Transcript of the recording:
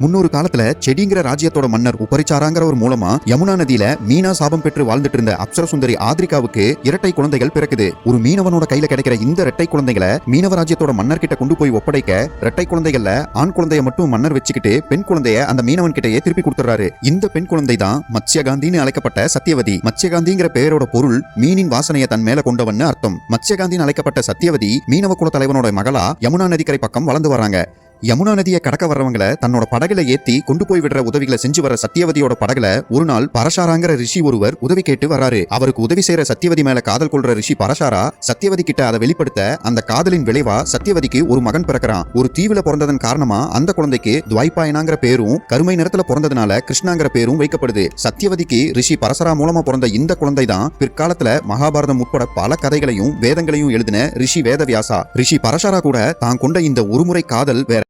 முன்னொரு காலத்துல செடிங்கிற ராஜ்யத்தோட மன்னர் உபரிச்சாராங்கிற ஒரு மூலமா யமுனா நதியில மீனா சாபம் பெற்று வாழ்ந்துட்டு இருந்த அப்சர சுந்தரி ஆத்ரிகாவுக்கு இரட்டை குழந்தைகள் பிறக்குது. ஒரு மீனவனோட கையில கிடைக்கிற இந்த இரட்டை குழந்தைகளை மீனவ ராஜ்யத்தோட மன்னர் கிட்ட கொண்டு போய் ஒப்படைக்க இரட்டை குழந்தைகள்ல ஆண் குழந்தைய மட்டும் மன்னர் வச்சுக்கிட்டு பெண் குழந்தைய அந்த மீனவன் கிட்டயே திருப்பி கொடுத்துறாரு. இந்த பெண் குழந்தை தான் மத்ஸ்யகாந்தின்னு அழைக்கப்பட்ட சத்தியவதி. மத்ஸ்யகாந்திங்கிற பெயரோட பொருள் மீனின் வாசனையை தன் மேல கொண்டவன்னு அர்த்தம். மத்ஸ்யகாந்தின்னு அழைக்கப்பட்ட சத்தியவதி மீனவ குல தலைவனோட மகளா யமுனா நதிக்கரை பக்கம் வளர்ந்து வராங்க. யமுனா நதியை கடக்க வர்றவங்களை தன்னோட படகுல ஏத்தி கொண்டு போய் விடுற உதவிகளை செஞ்சு வர சத்தியவதியோட படகுல ஒரு நாள் பரசாராங்கிற ரிஷி ஒருவர் உதவி கேட்டு வராரு. அவருக்கு உதவி செய்யற சத்தியவதி மேல காதல் கொள்ற ரிஷி பரசாரா சத்தியவதி கிட்ட அதை வெளிப்படுத்த அந்த காதலின் விளைவா சத்தியவதிக்கு ஒரு மகன் பிறக்கிறான். ஒரு தீவுல பிறந்ததன் காரணமா அந்த குழந்தைக்கு துவைபாயனாங்கிற பேரும் கருமை நிறத்துல பிறந்ததுனால கிருஷ்ணாங்கிற பேரும் வைக்கப்படுது. சத்தியவதிக்கு ரிஷி பரசரா மூலமா பிறந்த இந்த குழந்தை தான் பிற்காலத்துல மகாபாரதம் உட்பட பல கதைகளையும் வேதங்களையும் எழுதின ரிஷி வேதவியாசா. ரிஷி பரசாரா கூட தான் கொண்ட இந்த ஒருமுறை காதல் வேற